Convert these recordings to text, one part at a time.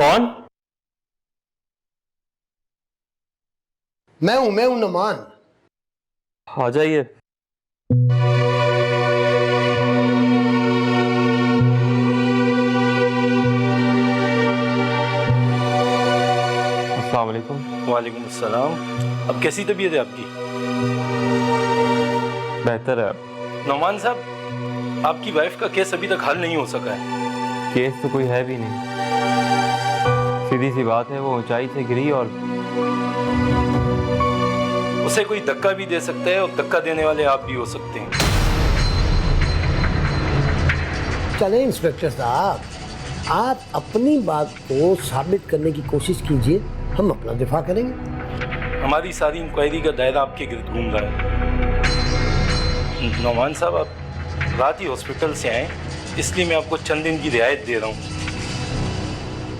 कौन? मैं हूं नुमान। आ जाइए। अस्सलाम वालेकुम। वालेकुम अस्सलाम। अब कैसी तबीयत है आपकी? बेहतर है। नौमान साहब, आपकी वाइफ का केस अभी तक हल नहीं हो सका है। केस तो कोई है भी नहीं, सीधी सी बात है, वो ऊंचाई से गिरी और उसे कोई धक्का भी दे सकता है और धक्का देने वाले आप भी हो सकते हैं। चले इंस्पेक्टर साहब, आप अपनी बात को साबित करने की कोशिश कीजिए, हम अपना दिफा करेंगे। हमारी सारी इंक्वायरी का दायरा आपके गिर्द घूम रहा है। नौमान साहब, आप रात ही हॉस्पिटल से आए, इसलिए मैं आपको चंद दिन की रियायत दे रहा हूँ।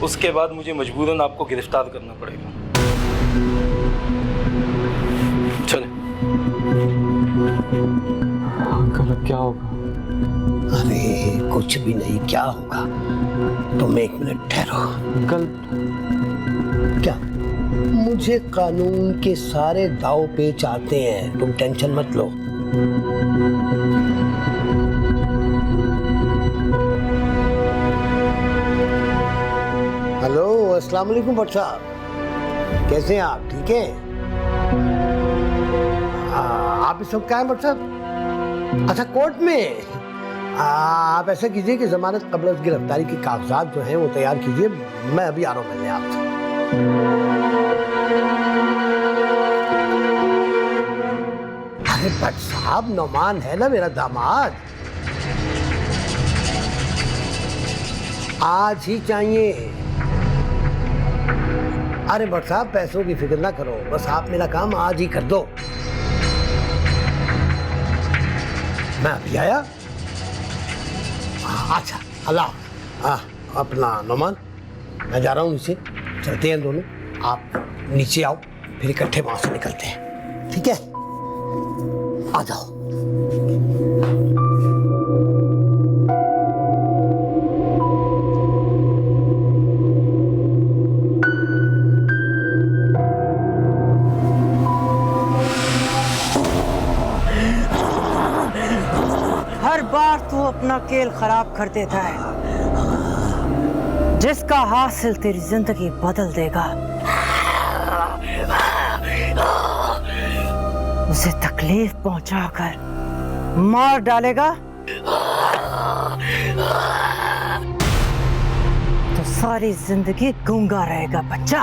उसके बाद मुझे मजबूरन आपको गिरफ्तार करना पड़ेगा। चले। अंकल क्या होगा? अरे कुछ भी नहीं, क्या होगा? तुम एक मिनट ठहरो। अंकल क्या? मुझे कानून के सारे दाव पेच आते हैं, तुम टेंशन मत लो। हेलो, अस्सलाम वालेकुम भट्ट साहब, कैसे हैं आप? ठीक हैं? आप इस वक्त कहाँ हैं भट्ट साहब? अच्छा, कोर्ट में। आप ऐसा कीजिए कि जमानत कबल गिरफ्तारी के कागजात जो हैं वो तैयार कीजिए, मैं अभी आ रहा हूँ मिलने आपसे। अरे भट्ट साहब, नौमान है ना मेरा दामाद, आज ही चाहिए। अरे भट्ट साहब, पैसों की फिक्र ना करो, बस आप मेरा काम आज ही कर दो। मैं अभी आया। अच्छा, अल्लाह। अपना नौमान, मैं जा रहा हूँ नीचे, चलते हैं दोनों। आप नीचे आओ, फिर इकट्ठे वहां से निकलते हैं, ठीक है? आ जाओ। हर बार तू अपना खेल खराब कर देता है, जिसका हासिल तेरी जिंदगी बदल देगा। उसे तकलीफ पहुंचाकर मार डालेगा तो सारी जिंदगी गूंगा रहेगा बच्चा।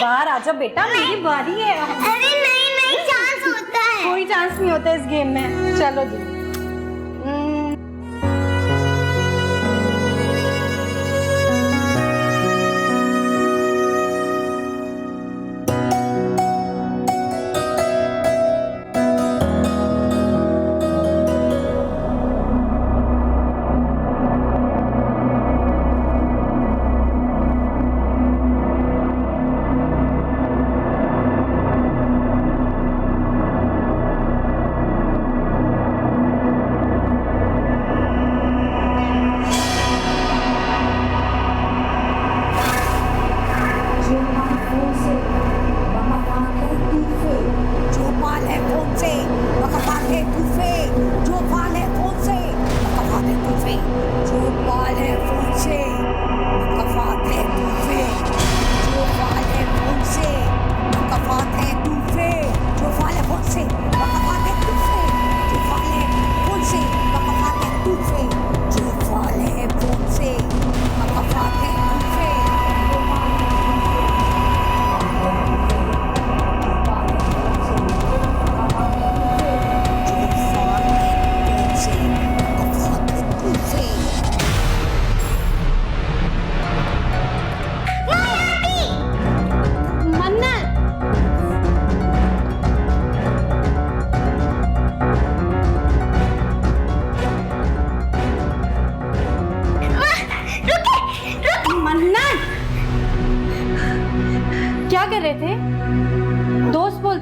बाहर आजा बेटा, मेरी बारी है। अरे नहीं, चांस होता है। कोई चांस नहीं होता इस गेम में। चलो जी।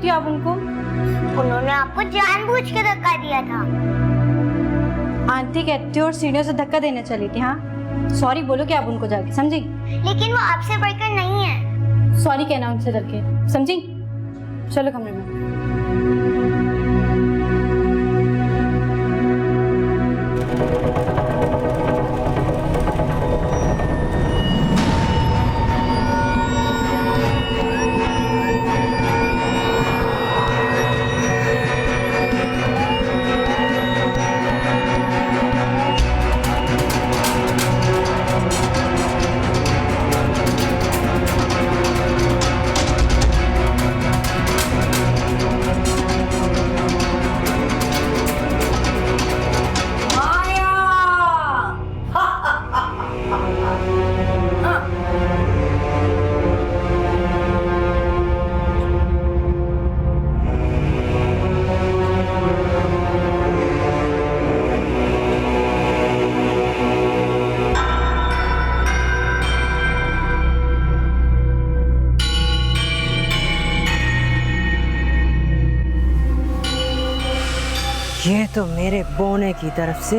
होती आप उनको? उन्होंने आपको जानबूझ के धक्का दिया था। आंटी कहती हो और सीढ़ियों से धक्का देने चली थी। हाँ, सॉरी बोलो कि आप उनको जाके, समझी? लेकिन वो आपसे बढ़कर नहीं है। सॉरी कहना उनसे डर के, समझी? चलो कमरे में। ये तो मेरे बोने की तरफ से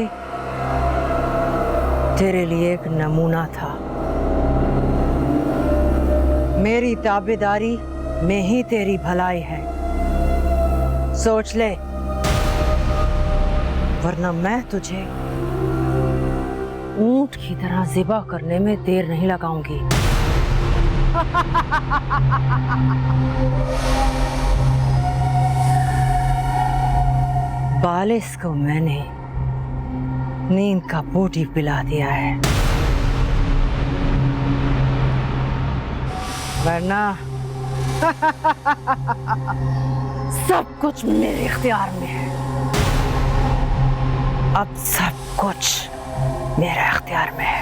तेरे लिए एक नमूना था। मेरी ताबेदारी में ही तेरी भलाई है, सोच ले, वरना मैं तुझे ऊंट की तरह ज़िबा करने में देर नहीं लगाऊंगी। बालिश को मैंने नींद का बूटी पिला दिया है, वरना सब कुछ मेरे इख्तियार में है। अब सब कुछ मेरे इख्तियार में है।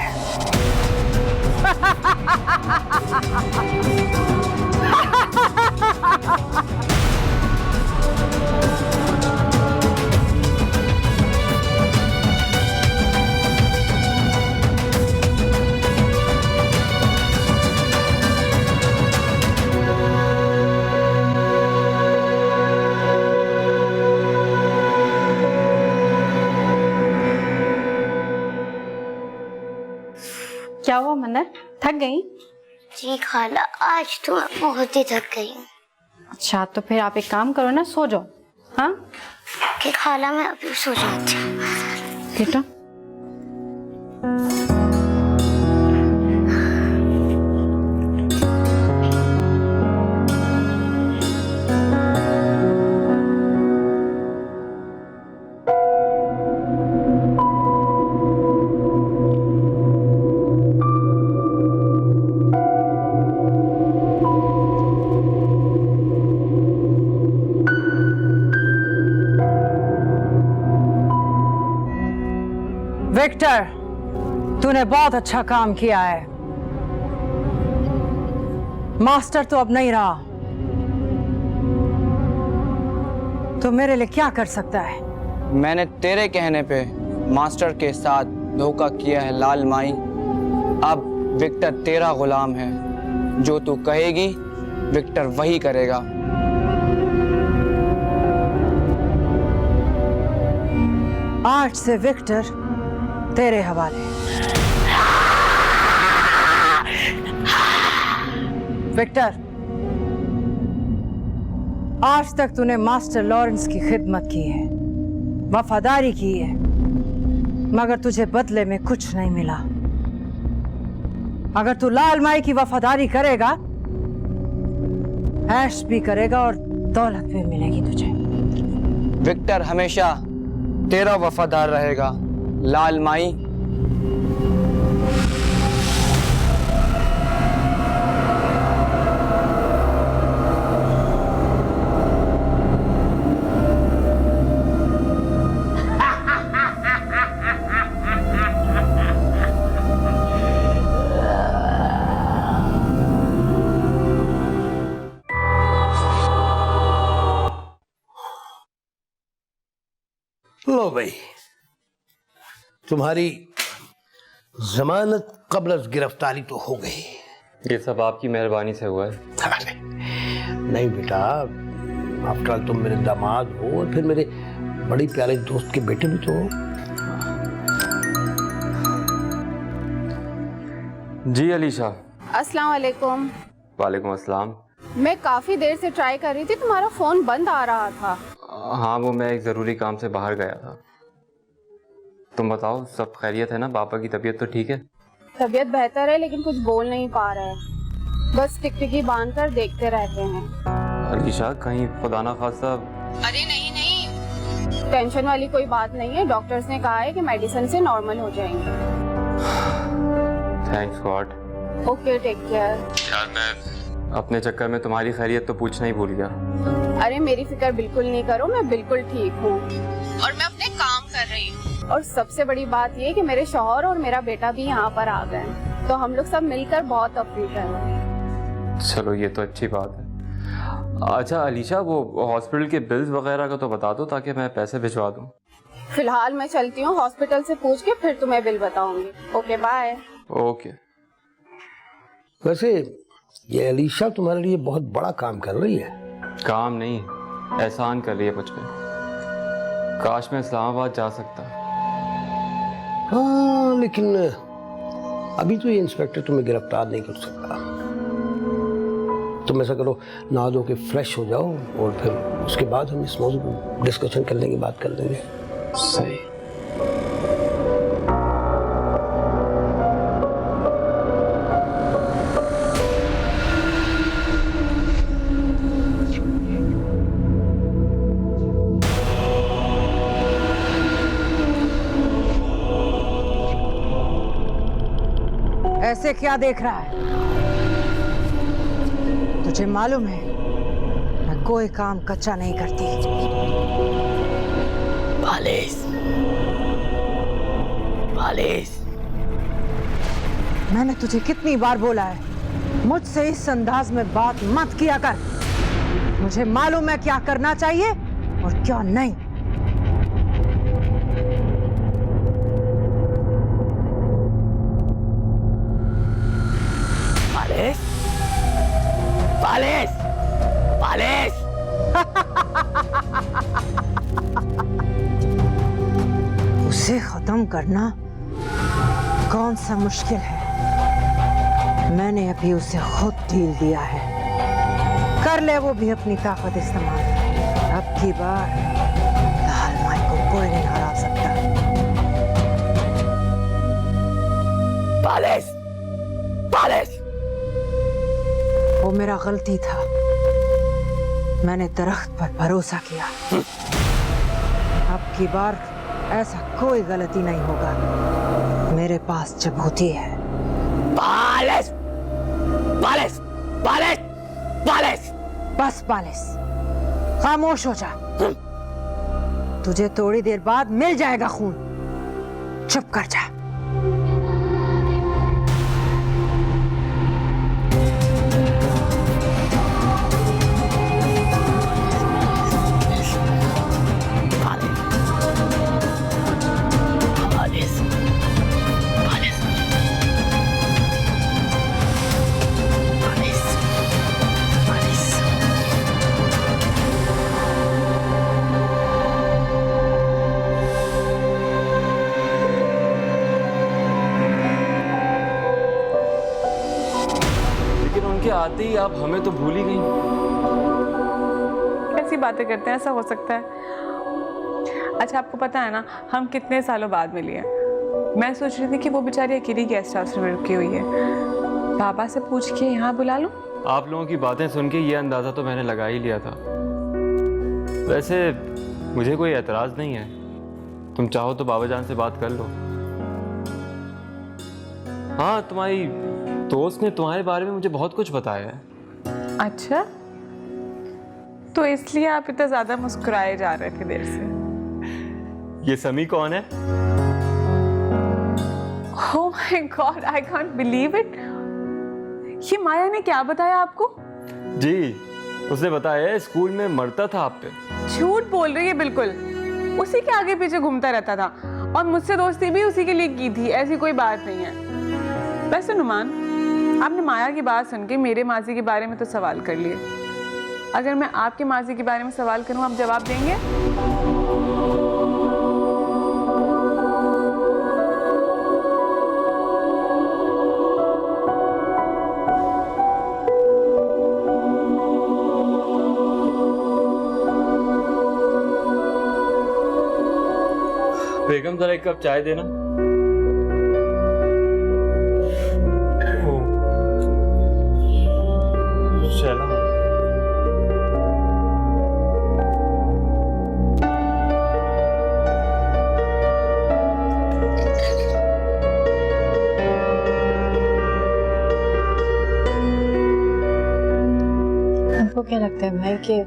क्या हुआ मंदर, थक गई? जी खाला, आज तो मैं बहुत ही थक गई हूँ। अच्छा, तो फिर आप एक काम करो ना, सो जाओ। हाँ कि खाला मैं अभी सो जाती हूँ। बेटा विक्टर, तूने बहुत अच्छा काम किया है। मास्टर तो अब नहीं रहा, तो मेरे लिए क्या कर सकता है? मैंने तेरे कहने पे मास्टर के साथ धोखा किया है लाल माई। अब विक्टर तेरा गुलाम है, जो तू कहेगी विक्टर वही करेगा। आज से विक्टर तेरे हवाले। विक्टर, आज तक तूने मास्टर लॉरेंस की खिदमत की है, वफादारी की है, मगर तुझे बदले में कुछ नहीं मिला। अगर तू लाल माई की वफादारी करेगा, ऐश भी करेगा और दौलत भी मिलेगी तुझे। विक्टर हमेशा तेरा वफादार रहेगा लाल माई। लो भाई, तुम्हारी जमानत कब्ल गिरफ्तारी तो हो गई। ये सब आपकी मेहरबानी से हुआ है। अरे नहीं बेटा, आफ्टर ऑल तुम मेरे दामाद हो और फिर मेरे बड़ी प्यारे दोस्त के बेटे भी तो हो। जी अलीशा। अस्सलाम वालेकुम। वालेकुम अस्सलाम। मैं काफ़ी देर से ट्राई कर रही थी, तुम्हारा फ़ोन बंद आ रहा था। हाँ, वो मैं एक ज़रूरी काम से बाहर गया था। तुम बताओ, सब खैरियत है ना? पापा की तबीयत तो ठीक है? तबीयत बेहतर है लेकिन कुछ बोल नहीं पा रहे हैं, बस टिकटिकी बांध कर देखते रहते हैं। अलीशा, कहीं खुदा ना खास्ता। अरे नहीं नहीं, टेंशन वाली कोई बात नहीं है। डॉक्टर्स ने कहा है कि मेडिसिन से नॉर्मल हो जाएंगे। Thanks God. Okay, take care. यार, मैं अपने चक्कर में तुम्हारी खैरियत तो पूछना ही भूल गया। अरे मेरी फिक्र बिल्कुल नहीं करो, मैं बिल्कुल ठीक हूँ और मैं अपने काम कर रही हूँ। और सबसे बड़ी बात ये कि मेरे शौहर और मेरा बेटा भी यहाँ पर आ गए, तो हम लोग सब मिलकर बहुत तफरीक करें। चलो, ये तो अच्छी बात है। अच्छा अलीशा, वो हॉस्पिटल के बिल्स वगैरह का तो बता दो ताकि मैं पैसे भिजवा दूँ। फिलहाल मैं चलती हूँ, हॉस्पिटल से पूछ के फिर तुम्हें बिल बताऊंगी। Okay, bye. ओके। वैसे ये अलीशा तुम्हारे लिए बहुत बड़ा काम कर रही है। काम नहीं, एहसान कर रही है मुझ पे। काश मैं इस्लामाबाद जा सकता। हाँ, लेकिन अभी तो ये इंस्पेक्टर तुम्हें गिरफ्तार नहीं कर सकता। तुम ऐसा करो, नहा धो के फ्रेश हो जाओ और फिर उसके बाद हम इस मौजूद को डिस्कशन कर लेंगे, बात कर लेंगे। सही। ऐसे क्या देख रहा है? तुझे मालूम है मैं कोई काम कच्चा नहीं करती। पालिस, मैंने तुझे कितनी बार बोला है मुझसे इस अंदाज में बात मत किया कर। मुझे मालूम है क्या करना चाहिए और क्या नहीं। Polish, polish. उसे खत्म करना कौन सा मुश्किल है? मैंने अभी उसे खुद ढील दिया है। कर ले वो भी अपनी ताकत इस्तेमाल। अब की बार लाल माई को कोई नहीं हरा सकता। Polish, polish. वो मेरा गलती था, मैंने दरख्त पर भरोसा किया। अब की बार ऐसा कोई गलती नहीं होगा। मेरे पास चबूती है। Polish, polish, polish, polish. बस पालिस, खामोश हो जा। तुझे थोड़ी देर बाद मिल जाएगा खून। चुप कर जा। उनके आते ही आप हमें तो भूल ही गई। कैसी बातें करते हैं, ऐसा हो सकता है? अच्छा, आपको पता है ना हम कितने सालों बाद मिली हैं। मैं सोच रही थी कि वो बेचारी अकेली गेस्ट हाउस में रुकी हुई है, पापा से पूछ के यहाँ बुला लूं। आप लोगों की बातें सुन के ये अंदाजा तो मैंने लगा ही लिया था। वैसे मुझे कोई एतराज नहीं है, तुम चाहो तो बाबा जान से बात कर लो। हाँ, तुम्हारी दोस्त ने तुम्हारे बारे में मुझे बहुत कुछ बताया है। अच्छा, तो इसलिए आप इतना ज्यादा मुस्कुराए जा रहे थे देर से। ये समी कौन है? Oh my God, I can't believe it. ये माया ने क्या बताया आपको? जी, उसने बताया स्कूल में मरता था आप पे। झूठ बोल रही है बिल्कुल। उसी के आगे पीछे घूमता रहता था और मुझसे दोस्ती भी उसी के लिए की थी, ऐसी कोई बात नहीं है। वैसे नुमान, आपने माया की बात सुन के मेरे मासी के बारे में तो सवाल कर लिए, अगर मैं आपके माजी के बारे में सवाल करूं, आप जवाब देंगे? बेगम जरा एक कप चाय देना। शैला, आपको क्या लगता है भाई कि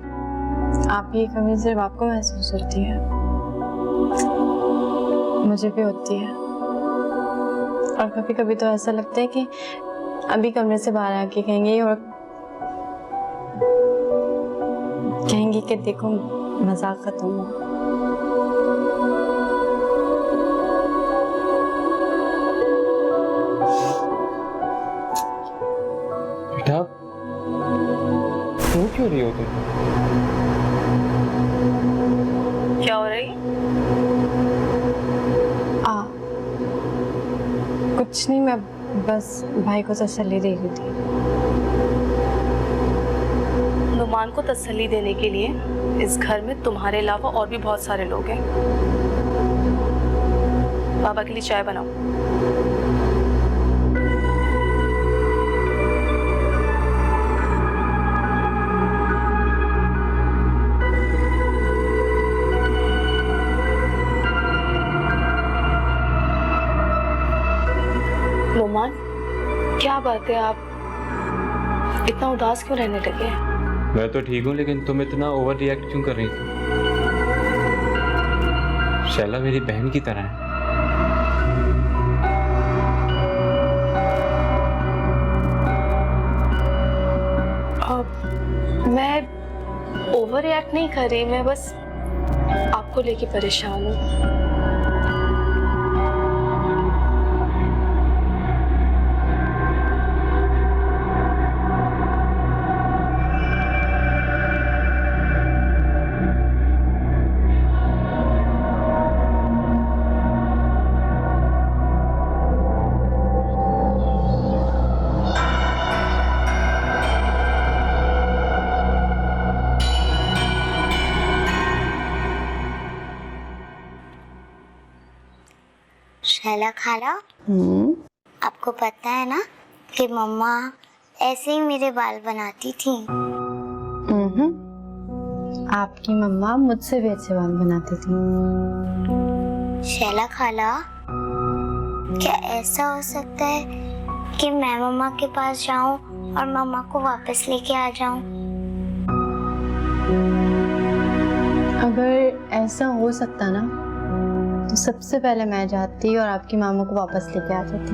आप ये कमी सिर्फ आपको महसूस होती है? मुझे भी होती है। और कभी कभी तो ऐसा लगता है कि अभी कमरे से बाहर आके कहेंगे और कहेंगे कि देखो मजाक खत्म हो। बेटा क्यों रही हो तुम? क्या हो रही? कुछ नहीं, मैं बस भाई को तसल्ली दे रही थी। नुमान को तसल्ली देने के लिए इस घर में तुम्हारे अलावा और भी बहुत सारे लोग हैं। बाबा के लिए चाय बनाओ। नुमान, क्या बात है, आप इतना उदास क्यों रहने लगे? मैं तो ठीक हूँ, लेकिन तुम इतना ओवर रिएक्ट क्यों कर रही थी? शैला मेरी बहन की तरह है। मैं ओवर रिएक्ट नहीं कर रही, मैं बस आपको लेके परेशान हूँ। शैला खाला, आपको पता है ना कि मम्मा ऐसे ही मेरे बाल बनाती थी। आपकी मम्मा मुझसे भी अच्छे बाल बनाती थी। शैला खाला, क्या ऐसा हो सकता है कि मैं मम्मा के पास जाऊं और मम्मा को वापस लेके आ जाऊं? अगर ऐसा हो सकता ना तो सबसे पहले मैं जाती और आपकी मामा को वापस लेके आ जाती।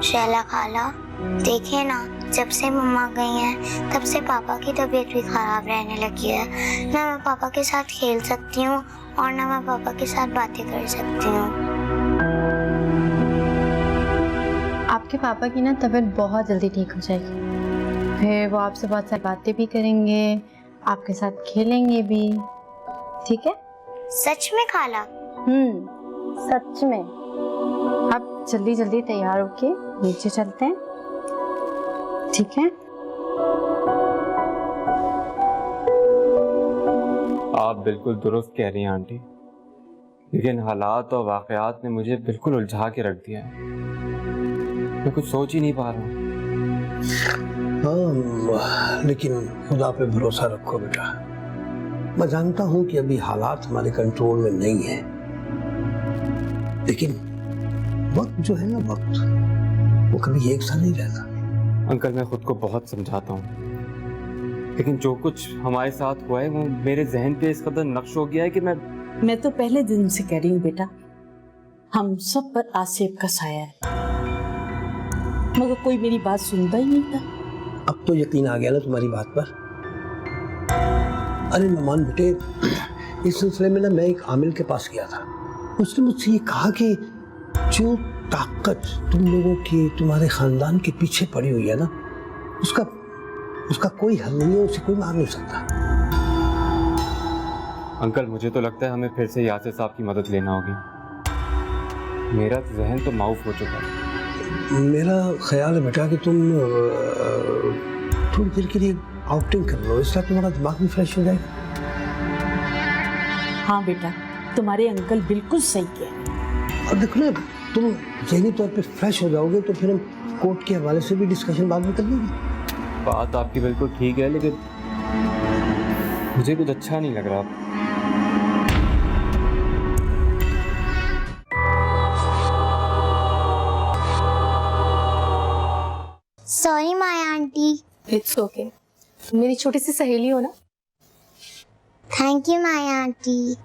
शैला खाला, देखिए ना, जब से मम्मा गई हैं तब से पापा की तबीयत भी खराब रहने लगी है। ना मैं पापा के साथ खेल सकती हूँ और ना मैं पापा के साथ बातें कर सकती हूँ। आपके पापा की ना तबीयत बहुत जल्दी ठीक हो जाएगी। फिर वो आपसे बहुत सारी बातें भी करेंगे, आपके साथ खेलेंगे भी। ठीक है? सच में खाला? सच में। आप जल्दी जल्दी तैयार होके नीचे चलते हैं, ठीक है? आप बिल्कुल दुरुस्त कह रही हैं आंटी, लेकिन हालात और वाकयात ने मुझे बिल्कुल उलझा के रख दिया है। मैं कुछ सोच ही नहीं पा रहा हूँ। हाँ, लेकिन खुदा पे भरोसा रखो बेटा। मैं जानता हूं कि अभी हालात हमारे कंट्रोल में नहीं है, लेकिन वक्त जो है ना, वक्त वो कभी एक सा नहीं रहता। अंकल, मैं खुद को बहुत समझाता हूँ, लेकिन जो कुछ हमारे साथ हुआ है वो मेरे जहन पे इस कदर नक्श हो गया है कि मैं तो पहले दिन से कह रही हूँ बेटा, हम सब पर आसिफ का साया है, मगर कोई मेरी बात सुनता ही नहीं था। अब तो यकीन आ गया ना तुम्हारी बात पर। अरे नुमान बेटे, इस सिलसिले में ना मैं एक आमिल के पास गया था। उसने मुझसे ये कहा कि जो ताकत तुम लोगों की, तुम्हारे खानदान के पीछे पड़ी हुई है ना, उसका उसका कोई हल नहीं है, उसे कोई मार नहीं सकता। अंकल मुझे तो लगता है हमें फिर से यासिर साहब की मदद लेना होगी। मेरा जहन तो माउफ हो चुका है। मेरा ख्याल है बेटा कि तुम थोड़ी देर के लिए आउटिंग कर लो, इससे तुम्हारा दिमाग भी फ्रेश हो जाएगा। हाँ बेटा, तुम्हारे अंकल बिल्कुल सही कह। और देखो ना, तुम ज़हनी तौर पे फ्रेश हो जाओगे तो फिर हम कोर्ट के हवाले से भी डिस्कशन बाद में कर लेंगे। बात आपकी बिल्कुल ठीक है, लेकिन मुझे कुछ अच्छा नहीं लग रहा। Sorry Maya aunty. It's okay, मेरी छोटी सी सहेली हो ना। Thank you Maya aunty.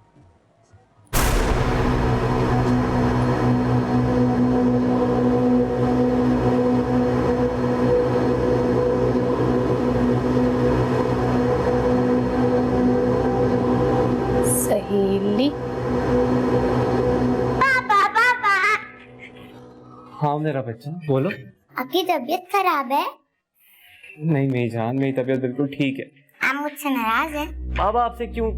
सहेली। पापा पापा, हाँ मेरा बच्चा, बोलो। आपकी तबीयत खराब है? नहीं मेरी जान, मेरी तबीयत बिल्कुल ठीक है। आप मुझसे नाराज हैं? बाबा आपसे क्यों?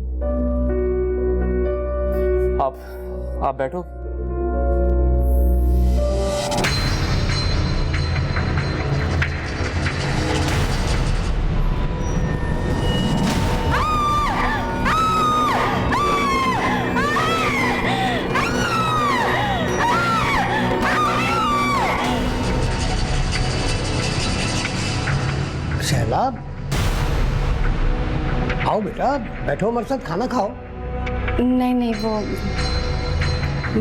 आप बैठो। शहलाब, आओ बेटा, बैठो हमारे साथ, खाना खाओ। नहीं नहीं, वो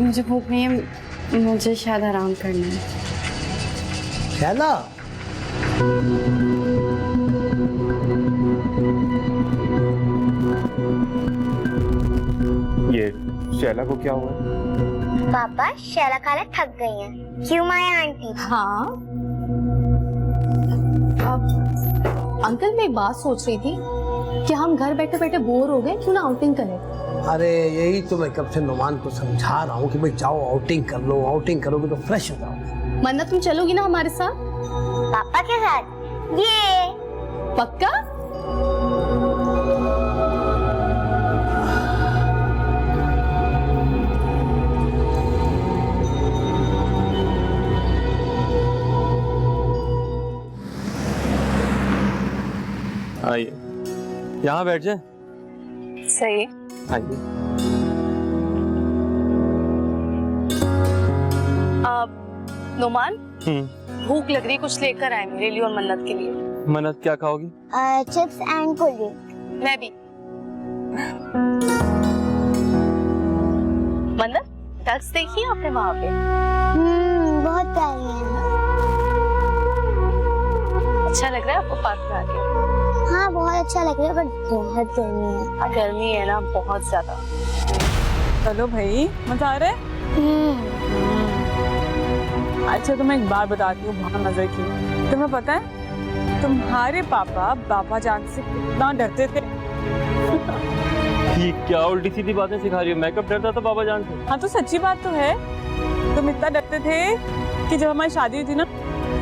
मुझे भूख नहीं है, मुझे शायद आराम करना है। शहलाब, ये शैला को क्या हुआ? पापा शैला खाला थक गई हैं। क्यों माया आंटी? हाँ अंकल, मैं एक बात सोच रही थी कि हम घर बैठे बैठे बोर हो गए, क्यों ना आउटिंग करें। अरे यही तो मैं कब से नुमान को समझा रहा हूँ कि भाई जाओ आउटिंग कर लो, आउटिंग करोगे तो फ्रेश हो जाओगे। मन्नत, तुम चलोगी ना हमारे साथ? पापा के साथ? ये पक्का? आइए, यहाँ बैठ जाए। सही। आइए। नुमान, भूख लग रही, कुछ लेकर आए मेरे लिए और मन्नत के लिए। मन्नत क्या खाओगी? Chips and cold drink. मैं भी। मन्नत, डक्स देखी आपने वहाँ पे? बहुत प्यारी है। अच्छा लग रहा है आपको पार्क में आके? हाँ बहुत अच्छा लग रहा है, पर बहुत गर्मी है। गर्मी है ना, बहुत ज्यादा। चलो भाई, मजा आ रहा है? अच्छा तुम्हें एक बात बताती हूँ, बहुत मजे की। तुम्हें पता है तुम्हारे पापा बाबा जान से कितना डरते थे? ये क्या उल्टी सीधी बातें सिखा रही हो? मैं कब डरता था बाबा जान से? हाँ तो सच्ची बात तो है, तुम इतना डरते थे कि जब हमारी शादी हुई थी ना,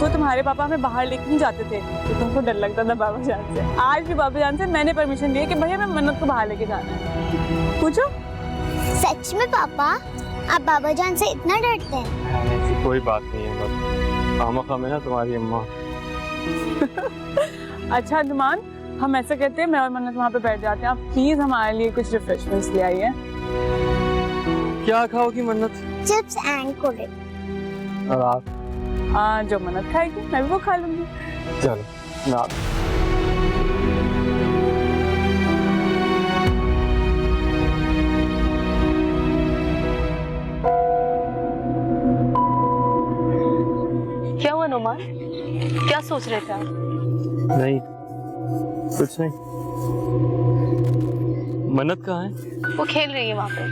तो तुम्हारे पापा हमें बाहर लेके नहीं जाते थे, तो तुमको डर लगता था बाबा जान से। आज भी बाबा जान से मैंने परमिशन ली है कि भैया मैं मन्नत को बाहर लेके जाना है। पूछो। सच में पापा, आप बाबा जान से इतना डरते हैं? ऐसी कोई बात नहीं है, बस खामखा में ना तुम्हारी अम्मा। अच्छा नुमान, हम ऐसा कहते हैं, मैं और मन्नत वहाँ पे बैठ जाते हैं, आप प्लीज हमारे लिए कुछ रिफ्रेशमेंट्स ले आइए। क्या खाओगी मन्नत? Chips and cold drink. और आप? जो मन्नत खाएगी मैं भी वो खा लूंगी। चलो ना। क्या हुआ नुमान, क्या सोच रहे थे आप? नहीं कुछ नहीं। मन्नत कहाँ है? वो खेल रही है वहाँ पे।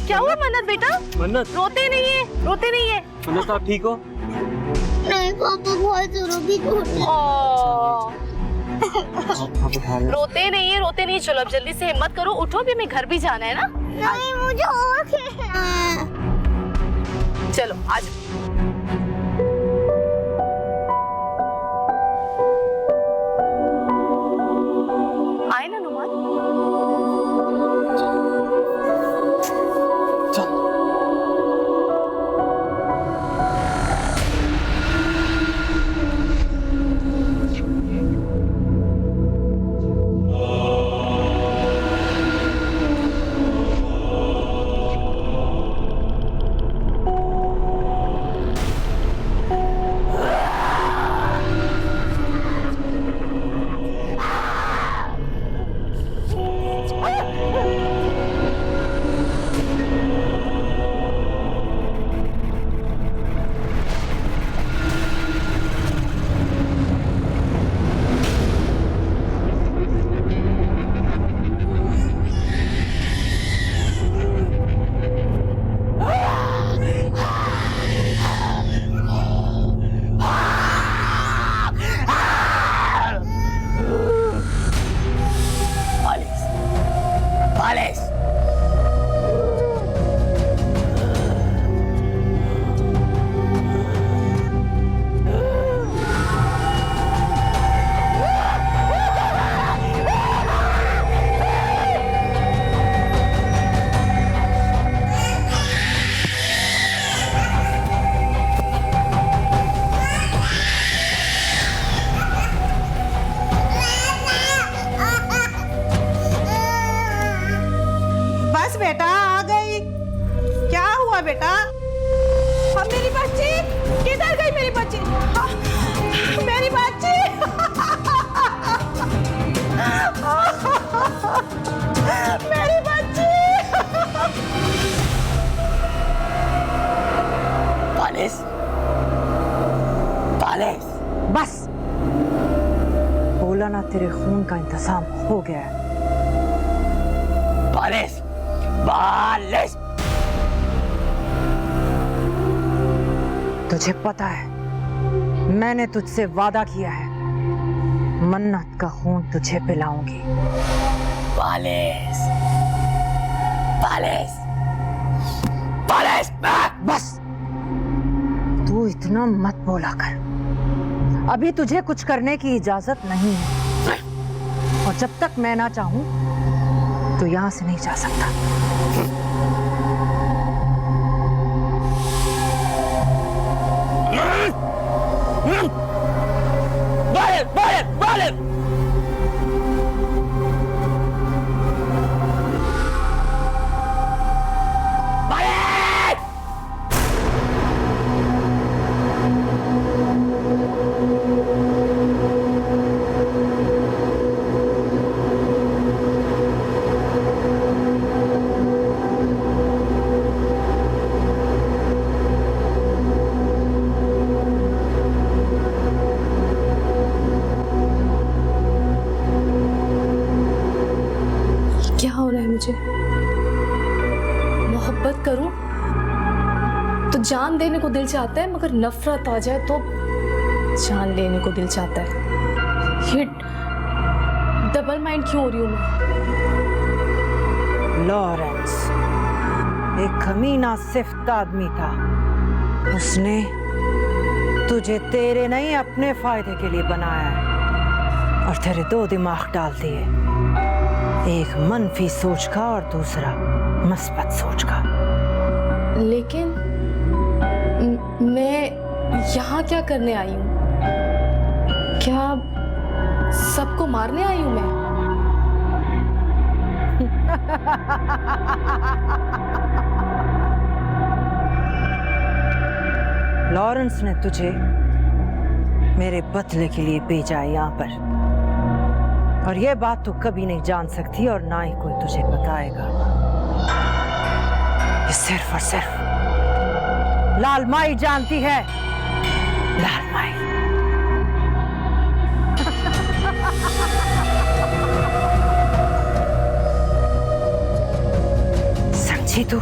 क्या हुआ मन्नत बेटा? मन्नत रोते नहीं है, रोते नहीं है। मन्नत आप ठीक हो? नहीं पापा, बहुत जोरों की चोट है। रोते नहीं, चलो अब जल्दी से हिम्मत करो, उठो, भी हमें घर भी जाना है ना। नहीं, मुझे और खेलना है। चलो आज आए ना नुमान। बस बेटा आ गई। क्या हुआ बेटा? अब मेरी बच्ची किधर गई? मेरी बच्ची, मेरी बच्ची, मेरी बच्ची। Polish, polish. बस बोला ना, तेरे खून का इंतजाम हो गया है। Polish, polish. तुझे पता है मैंने तुझसे वादा किया है, मन्नत का खून तुझे पिलाऊंगी। Polish, polish, polish. बस तू इतना मत बोला कर, अभी तुझे कुछ करने की इजाजत नहीं है, और जब तक मैं ना चाहूं तो यहां से नहीं जा सकता। क्या हो रहा है मुझे? मोहब्बत करूं तो जान देने को दिल चाहता है, मगर नफरत आ जाए तो जान लेने को दिल चाहता है। ये डबल माइंड क्यों हो रही हूं मैं? लॉरेंस एक कमीना सिफ्त आदमी था, उसने तुझे तेरे नहीं अपने फायदे के लिए बनाया है, और तेरे दो दिमाग डाल दिए, एक मनफी सोच का और दूसरा मस्बत सोच का। लेकिन मैं यहाँ क्या करने आई हूँ? क्या सबको मारने आई हूँ मैं? लॉरेंस ने तुझे मेरे बदले के लिए भेजा है यहाँ पर, और ये बात तू कभी नहीं जान सकती और ना ही कोई तुझे बताएगा। ये सिर्फ और सिर्फ लाल माई जानती है, लाल माई। समझी तू?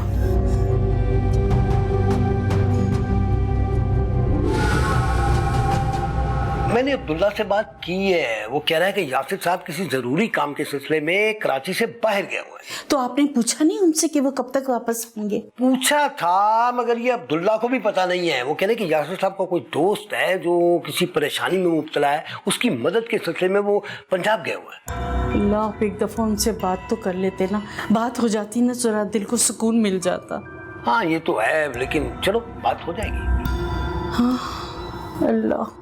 मैंने अब्दुल्ला से बात की है, वो कह रहा है कि यासिर साहब किसी जरूरी काम के सिलसिले में कराची से बाहर गए हुए हैं। तो आपने पूछा नहीं उनसे कि वो कब तक वापस आएंगे? पूछा था, मगर ये अब्दुल्ला को भी पता नहीं है। वो कह रहे कि यासिर साहब का कोई दोस्त है जो किसी परेशानी में मुब्तला है, उसकी मदद के सिलसिले में वो पंजाब गए हुए हैं। अल्लाह, एक दफा उनसे बात तो कर लेते ना, बात हो जाती ना, जरा दिल को सुकून मिल जाता। हाँ ये तो है, लेकिन चलो बात हो जाएगी। हाँ अल्लाह।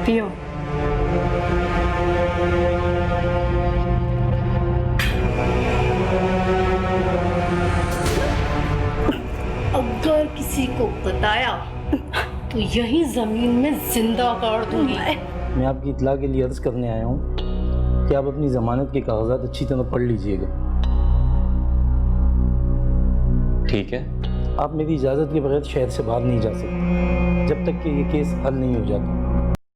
पियो। अगर किसी को बताया तो यही जमीन में जिंदा गाड़ दूंगी। मैं आपकी इत्ला के लिए अर्ज करने आया हूँ कि आप अपनी जमानत के कागजात अच्छी तरह पढ़ लीजिएगा। ठीक है। आप मेरी इजाज़त के बगैर शहर से बाहर नहीं जा सकते जब तक कि ये केस हल नहीं हो जाता।